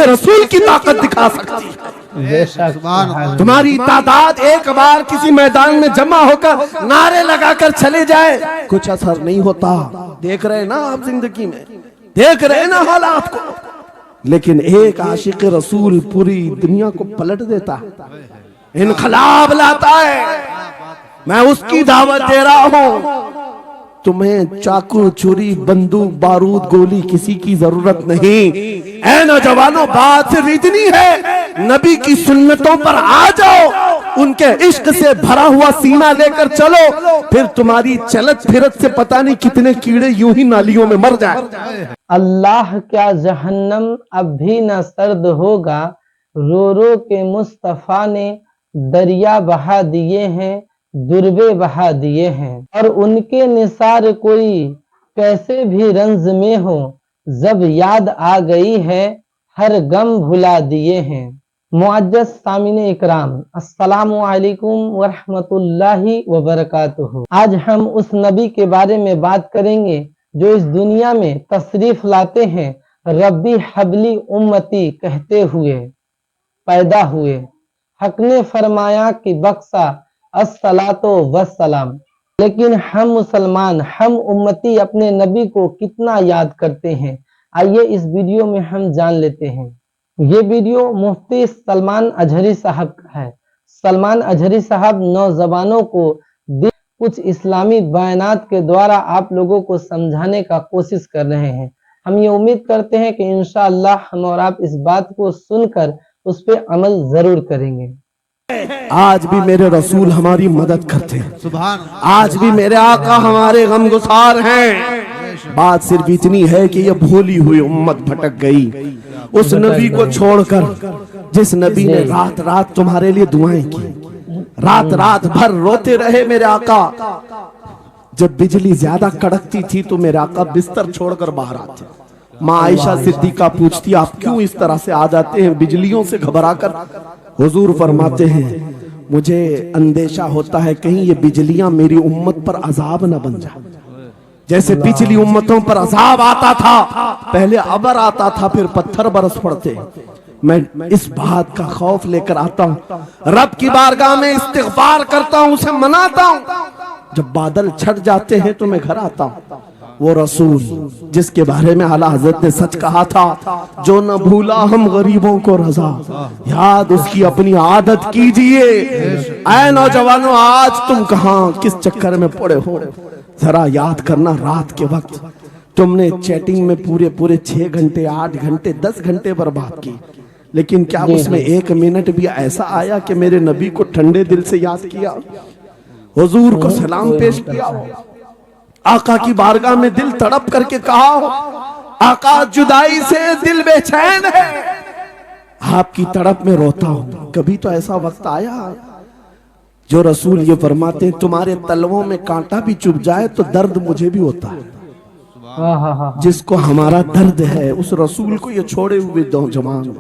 रसूल की ताकत दिखा सकती है। तुम्हारी तादाद एक बार किसी मैदान में जमा होकर नारे लगाकर चले जाए, कुछ असर नहीं होता। देख रहे हैं ना आप जिंदगी में, देख रहे हैं ना हालात को। लेकिन एक आशिक रसूल पूरी दुनिया को पलट देता है, इनकलाब लाता है। मैं उसकी दावत दे रहा हूं। तुम्हें चाकू, छुरी, बंदूक, बारूद, गोली किसी की जरूरत नहीं। ऐ नौजवानों, बात सिर्फ इतनी है, नबी की सुन्नतों पर आ जाओ, उनके इश्क से भरा हुआ सीना लेकर चलो, फिर तुम्हारी चलत फिरत से पता नहीं कितने कीड़े यूं ही नालियों में मर जाए। अल्लाह क्या जहन्नम अब भी न सर्द होगा, रो रो के मुस्तफा ने दरिया बहा दिए हैं, दुर्बे बहा दिए हैं। और उनके निसार कोई कैसे भी रंज में हो, जब याद आ गई है हर गम भुला दिए हैं। मुअज्जज़ सामीने इकराम, अस्सलामु अलैकुम वरहमतुल्लाहि वबरकातुहू। आज हम उस नबी के बारे में बात करेंगे जो इस दुनिया में तशरीफ लाते हैं रब्बी हबली उम्मती कहते हुए पैदा हुए। हक ने फरमाया कि बख्शा अस्सलातो वस्सलाम। लेकिन हम मुसलमान, हम उम्मती अपने नबी को कितना याद करते हैं, आइए इस वीडियो में हम जान लेते हैं। ये वीडियो मुफ्ती सलमान अजहरी साहब का है। सलमान अजहरी साहब नौजवानों को कुछ इस्लामी बयानात के द्वारा आप लोगों को समझाने का कोशिश कर रहे हैं। हम ये उम्मीद करते हैं कि इंशाअल्लाह हम और आप इस बात को सुनकर उस पे अमल जरूर करेंगे। आज भी मेरे रसूल हमारी मदद करते हैं, आज भी मेरे आका हमारे गमगुसार हैं। बात सिर्फ इतनी है कि ये भूली हुई उम्मत भटक गई उस नबी को छोड़कर, जिस नबी ने रात रात तुम्हारे लिए दुआएं की, रात रात भर रोते रहे मेरे आका। जब बिजली ज्यादा कड़कती थी तो मेरे आका बिस्तर छोड़कर बाहर आते। माँ आयशा सिद्दीका पूछती, आप क्यों इस तरह से आ जाते हैं बिजलियों से घबराकर? हुजूर फरमाते हैं, मुझे अंदेशा होता है कहीं ये बिजलियां मेरी उम्मत पर अजाब न बन जाए। जैसे पिछली उम्मतों पर अजाब आता था, पहले अबर आता था फिर पत्थर बरस पड़ते। मैं इस बात का खौफ लेकर आता हूँ, रब की बारगाह में इस्तिग़फार करता हूँ, उसे मनाता हूँ। जब बादल छट जाते हैं तो मैं घर आता हूँ। वो रसूल जिसके बारे में आला हज़रत ने सच कहा था, जो न भूला हम गरीबों को रजा, याद उसकी अपनी आदत कीजिए। ऐ नौजवानों, आज तुम कहां किस चक्कर में पड़े हो, जरा याद करना। रात के वक्त तुमने चैटिंग में पूरे पूरे 6 घंटे, 8 घंटे, 10 घंटे बर्बाद की, लेकिन क्या उसमें 1 मिनट भी ऐसा आया कि मेरे नबी को ठंडे दिल से याद किया, हुजूर को सलाम पेश किया, आका की बारगाह में दिल तड़प करके कहा हो, आका जुदाई से दिल बेचैन है, आपकी तड़प में रोता हूं। कभी तो ऐसा वक्त आया जो रसूल ये फरमाते हैं, तुम्हारे तलवों में कांटा भी चुभ जाए तो दर्द मुझे भी होता है। जिसको हमारा दर्द है उस रसूल को ये छोड़े हुए नौजवान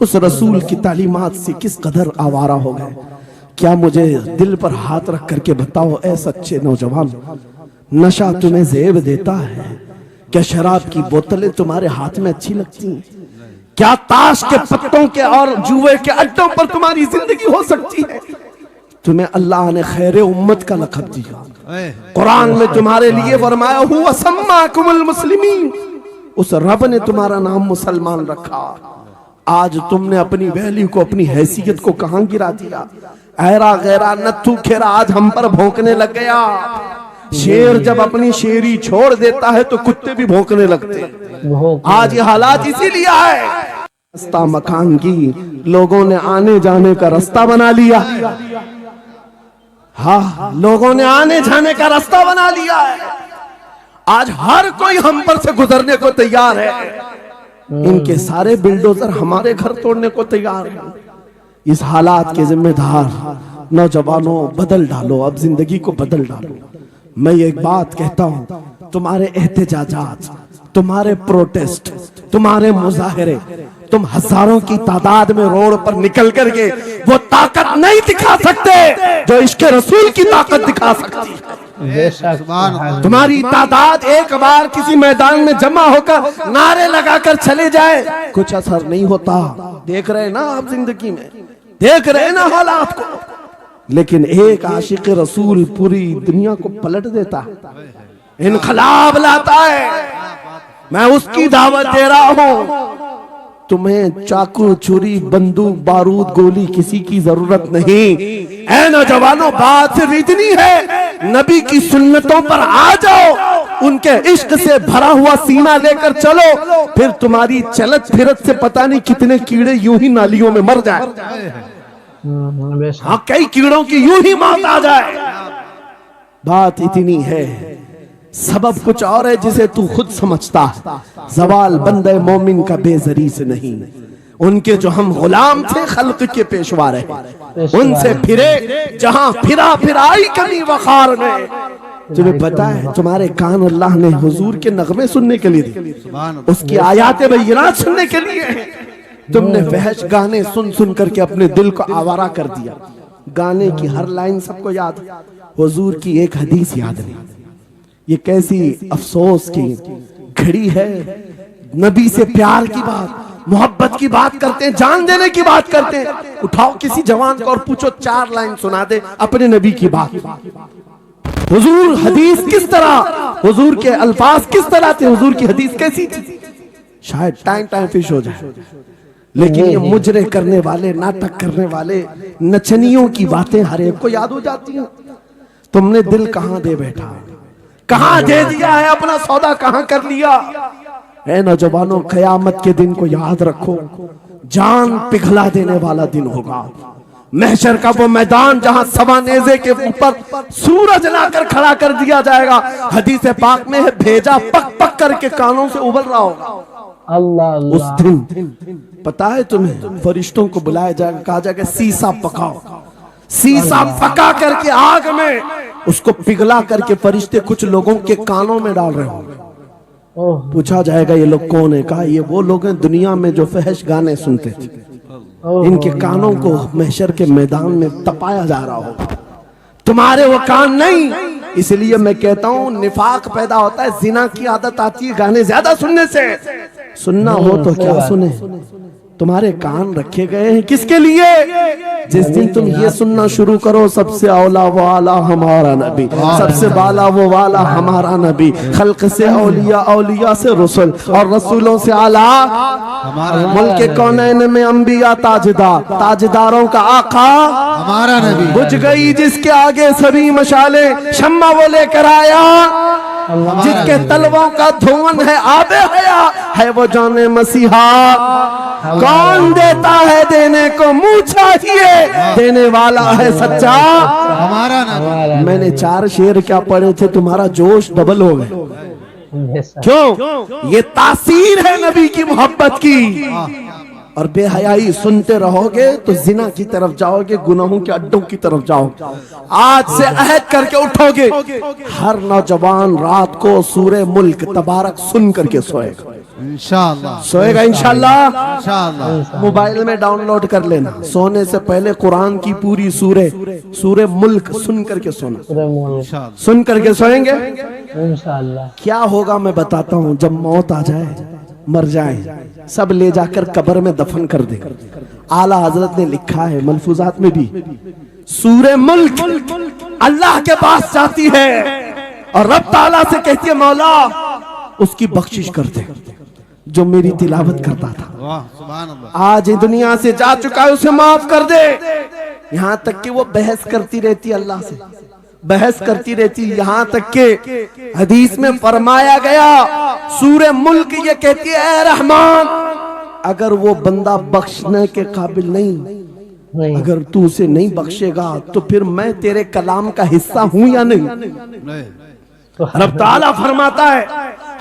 उस रसूल की तालीमात से किस कदर आवारा हो गए। क्या मुझे दिल पर हाथ रख करके बताओ, ऐ सच्चे नौजवान, नशा तुम्हें जेब देता है? क्या शराब की बोतलें तुम्हारे हाथ में अच्छी लगती हैं? क्या ताश के पत्तों के और जुए के अड्डों पर तुम्हारी जिंदगी हो सकती है? तुम्हें अल्लाह ने खैर उम्मत का लक़ब दिया, कुरान में तुम्हारे लिए फरमाया हुआ सम्माकुमुल मुस्लिमीन, उस रब ने तुम्हारा नाम मुसलमान रखा। आज तुमने अपनी वैल्यू को, अपनी हैसियत को कहां गिरा दिया? ऐरा गैरा नत्थू खेरा आज हम पर भौंकने लग गया। शेर जब अपनी शेरी छोड़ देता है तो कुत्ते भी भौंकने लगते। आज ये हालात इसीलिए है, रास्ता मकान की लोगों ने आने जाने का रास्ता बना लिया। हाँ, लोगों ने आने जाने का रास्ता बना लिया है। आज हर कोई हम पर से गुजरने को तैयार है। इनके सारे बिल्डोजर हमारे घर तोड़ने को तैयार हैं। इस हालात के जिम्मेदार नौजवानों, बदल डालो, अब जिंदगी को बदल डालो। मैं एक बात कहता हूं, तुम्हारे एहतजाजात, तुम्हारे प्रोटेस्ट, तुम्हारे मुजाहरे, तुम हजारों की तादाद में रोड पर निकल करके वो ताकत नहीं दिखा सकते जो इश्क़ रसूल की ताकत दिखा सकती है। بے شک تمہاری تعداد ایک بار کسی میدان میں جمع ہو کر نعرے لگا کر چلے جائے کچھ اثر نہیں ہوتا. دیکھ رہے نا آپ زندگی میں, دیکھ رہے نا حالات کو. لیکن ایک عاشق رسول پوری دنیا کو پلٹ دیتا ہے, انقلاب لاتا ہے. میں اس کی دعوت دے رہا ہوں. تمہیں چاقو چھری بندوق بارود گولی کسی کی ضرورت نہیں. اے نوجوانوں, بات صرف اتنی ہے, نبی کی سنتوں پر آ جاؤ, ان کے عشق سے بھرا ہوا سینہ لے کر چلو, پھر تمہاری چلت پھرت سے پتہ نہیں کتنے کیڑے یوں ہی نالیوں میں مر جائیں. ہاں, کئی کیڑوں کی یوں ہی موت آ جائے. بات اتنی ہے, سبب کچھ اور ہے جسے تو خود سمجھتا. زوال بندے مومن کا بے زری سے نہیں, ان کے جو ہم غلام تھے خلق کے پیشوا رہے, ان سے پھرے جہاں پھرا پھرائی کمی وقار نے. تمہیں پتا ہے تمہارے کان اللہ نے حضور کے نغمے سننے کے لیے دی, اس کی آیات بینات سننے کے لیے. تم نے فحش گانے سن سن کر کے اپنے دل کو آوارہ کر دیا. گانے کی ہر لائن سب کو یاد, حضور کی ایک حدیث یاد نہیں. یہ کیسی افسوس کی گھڑی ہے. نبی سے پیار کی بات, محبت کی بات کرتے ہیں, جان دینے کی بات کرتے ہیں. اٹھاؤ کسی جوان کو اور پوچھو 4 لائن سنا دے اپنے نبی کی بات. حضور حدیث کس طرح, حضور کے الفاظ کس طرح تھے, حضور کی حدیث کیسی تھی. شاید ٹائم فش ہو جائے. لیکن یہ مجرے کرنے والے, ناٹک کرنے والے, نچنیوں کی باتیں ہر ایک کو یاد ہو جاتی ہیں. تم نے دل کہاں دے بیٹھا, کہاں دے دیا ہے, اپنا سودا کہاں کر لیا. اے نوجوانوں, قیامت کے دن کو یاد رکھو, جان پگھلا دینے والا دن ہوگا. محشر کا وہ میدان جہاں سوا نیزے کے اوپر سورج لا کر کھڑا کر دیا جائے گا. حدیث پاک میں ہے بھیجا پک پک کر کے کانوں سے ابل رہا ہوگا. اللہ اس دن پتا ہے تمہیں, فرشتوں کو بلایا جائے گا, کہا جائے گا سیسا پکاؤ. سیسا پکا کر کے آگ میں اس کو پگھلا کر کے فرشتے کچھ لوگوں کے کانوں میں ڈال رہے ہوں گے. پوچھا جائے گا یہ لوگ کون ہیں, کہا یہ وہ لوگ ہیں دنیا میں جو فحش گانے سنتے تھے, ان کے کانوں کو محشر کے میدان میں تپایا جا رہا ہوگا. تمہارے وہ کان نہیں. اس لیے میں کہتا ہوں نفاق پیدا ہوتا ہے, زنا کی عادت آتی ہے گانے زیادہ سننے سے. سننا ہو تو کیا سنیں, تمہارے کان رکھے گئے ہیں کس کے لیے؟ جس دن تم یہ سننا شروع کرو سب سے اولا و اعلیٰ ہمارا نبی, سب سے بالا و والا ہمارا نبی, خلق سے اولیاء, اولیاء سے رسول, اور رسولوں سے اعلیٰ ملک کونین میں انبیاء تاجدار, تاجداروں کا آقا ہمارا نبی. بجھ گئی جس کے آگے سبھی مشالیں, شمع وہ لے کر آیا جس کے تلووں کا دھون ہے آب حیا, ہے وہ جان مسیحا. کون دیتا ہے دینے کو منہ چاہیے, دینے والا ہے سچا ہمارا نبی. میں نے 4 شعر کیا پڑھے تھے, تمہارا جوش ڈبل ہو گئے. کیوں؟ یہ تاثیر ہے نبی کی محبت کی. اور بے حیائی سنتے رہو گے تو زنا کی طرف جاؤ گے, گناہوں کے اڈوں کی طرف جاؤ گے. آج سے عہد کر کے اٹھو گے, ہر نوجوان رات کو سورہ ملک تبارک سن کر کے سوئے گا. انشاءاللہ سوئے گا انشاءاللہ. انشاءاللہ موبائل میں ڈاؤن لوڈ کر لینا, سونے سے پہلے قرآن کی پوری سورہ ملک سن کر کے سونا. انشاءاللہ سن کر کے سوئیں گے. انشاءاللہ کیا ہوگا میں بتاتا ہوں. جب موت آ جائے, مر جائیں, سب لے جا کر قبر میں دفن کر دے. اعلیٰ حضرت نے لکھا ہے ملفوظات میں بھی, سورہ ملک اللہ کے پاس جاتی ہے اور رب تعالیٰ سے کہتی ہے مولا اس کی بخشش کر دے جو میری تلاوت کرتا تھا. واہ سبحان اللہ. آج دنیا سے جا چکا ہے, اسے معاف کر دے. یہاں تک کہ وہ بحث کرتی رہتی اللہ سے, بحث کرتی رہتی, یہاں تک کہ حدیث میں فرمایا گیا سورہ ملک یہ کہتی ہے اے رحمان, اگر وہ بندہ بخشنے کے قابل نہیں, اگر تو اسے نہیں بخشے گا تو پھر میں تیرے کلام کا حصہ ہوں یا نہیں؟ رب تعالیٰ فرماتا ہے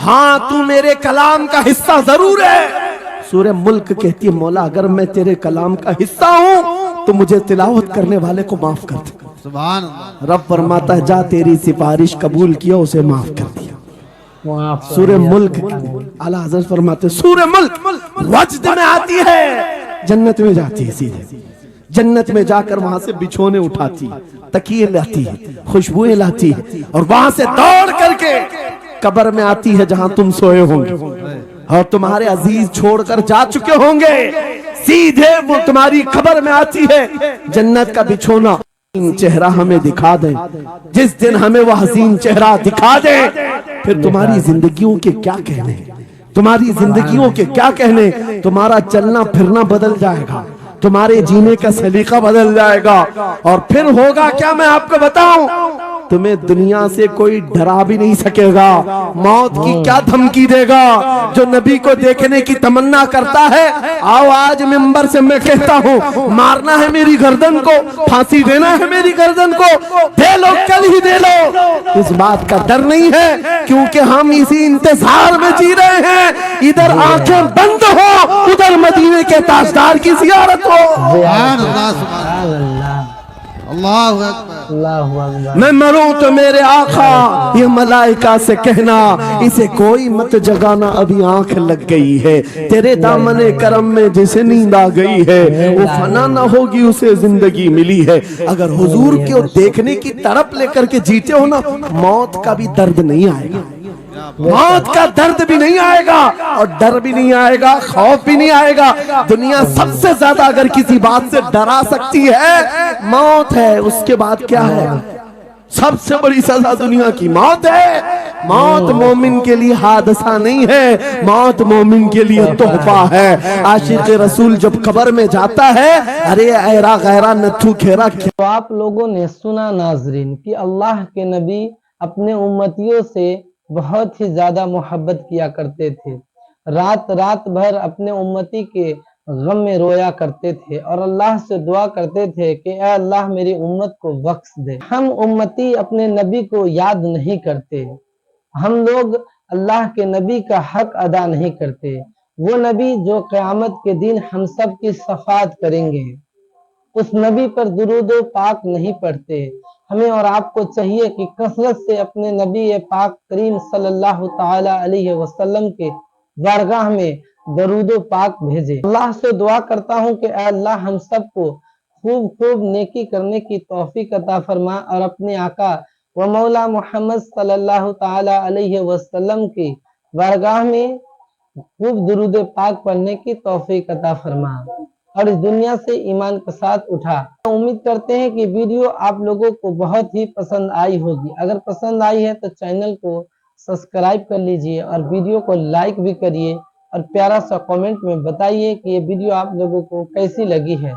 ہاں تو میرے کلام کا حصہ ضرور ہے. سورہ ملک کہتی ہے مولا اگر میں تیرے کلام کا حصہ ہوں تو مجھے تلاوت کرنے والے کو معاف کر دے. سبحان اللہ. رب فرماتا ہے جا تیری سفارش قبول کیا, اسے معاف کر دیا. سورہ ملک اعلیٰ حضرت فرماتے سورہ ملک وجد میں آتی ہے, جنت میں جاتی ہے سیدھے. जन्नत में जाकर वहां से बिछोने उठाती, तकिए लाती है, खुशबुएं लाती है और वहां से दौड़ करके कब्र में आती है जहां तुम सोए होंगे और तुम्हारे अजीज छोड़कर जा चुके होंगे। सीधे वो तुम्हारी कब्र में आती है, जन्नत का बिछोना चेहरा हमें दिखा दे। जिस दिन हमें वो हसीन चेहरा दिखा दे, फिर तुम्हारी जिंदगियों के क्या कहने, तुम्हारी जिंदगियों के क्या कहने। तुम्हारा चलना फिरना बदल जाएगा, तुम्हारे जीने का सलीका बदल जाएगा और फिर होगा क्या मैं आपको बताऊं, तुम्हें दुनिया से कोई डरा भी नहीं सकेगा। मौत की क्या धमकी देगा। जो नबी को देखने की तमन्ना करता है, आओ आज मिंबर से मैं कहता हूँ, मारना है मेरी गर्दन को, फांसी देना है मेरी गर्दन को, दे लो कल ही दे लो। इस बात का डर नहीं है क्योंकि हम इसी इंतजार में जी रहे हैं। इधर आंखें बंद हो, उधर मदीने के ताजदार की जियारत हो। सुभान अल्लाह, सुभान अल्लाह अल्लाहु अकबर। अल्लाहु अकबर। मैं मरूं तो मेरे आका ये मलाइका से कहना, इसे कोई मत जगाना अभी आंख लग गई है। तेरे दामने करम में जिसे नींद आ गई है, वो फना ना होगी उसे जिंदगी मिली है। अगर हुजूर को देखने की तड़प लेकर के जीते हो ना, मौत का भी दर्द नहीं आएगा, मौत का दर्द भी नहीं आएगा और डर भी नहीं आएगा, खौफ भी नहीं आएगा। दुनिया सबसे ज्यादा अगर किसी बात से डरा सकती है, मौत है। उसके बाद क्या है? सबसे बड़ी सजा दुनिया की मौत है। मौत मोमिन के लिए हादसा नहीं है, मौत मोमिन के लिए तोहफा है। आशिक रसूल जब कब्र में जाता है, अरे ऐरा गैरा नथु खेरा। तो आप लोगों ने सुना नाजरीन कि अल्लाह के नबी अपने उम्मतियों से बहुत ही ज्यादा मोहब्बत किया करते थे। रात रात भर अपने उम्मती के गम में रोया करते थे और अल्लाह से दुआ करते थे कि ऐ अल्लाह मेरी उम्मत को बख्श दे। हम उम्मती अपने नबी को याद नहीं करते, हम लोग अल्लाह के नबी का हक अदा नहीं करते। वो नबी जो क़यामत के दिन हम सब की शफाअत करेंगे, उस नबी पर दुरूद पाक नहीं पढ़ते। हमें और आपको चाहिए कि कसरत से अपने नबी पाक करीम सल्लल्लाहु ताला अलैहि वसल्लम के बारगाह में दरूद पाक भेजे। अल्लाह से दुआ करता हूँ कि अल्लाह हम सबको खूब खूब नेकी करने की तौफीक अता फरमा और अपने आका व मौला मोहम्मद सल्लल्लाहु ताला अलैहि वसल्लम की बारगाह में खूब दुरूद पाक पढ़ने की तौफीक अता फरमा और इस दुनिया से ईमान के साथ उठा। उम्मीद करते हैं कि वीडियो आप लोगों को बहुत ही पसंद आई होगी। अगर पसंद आई है तो चैनल को सब्सक्राइब कर लीजिए और वीडियो को लाइक भी करिए और प्यारा सा कमेंट में बताइए कि ये वीडियो आप लोगों को कैसी लगी है।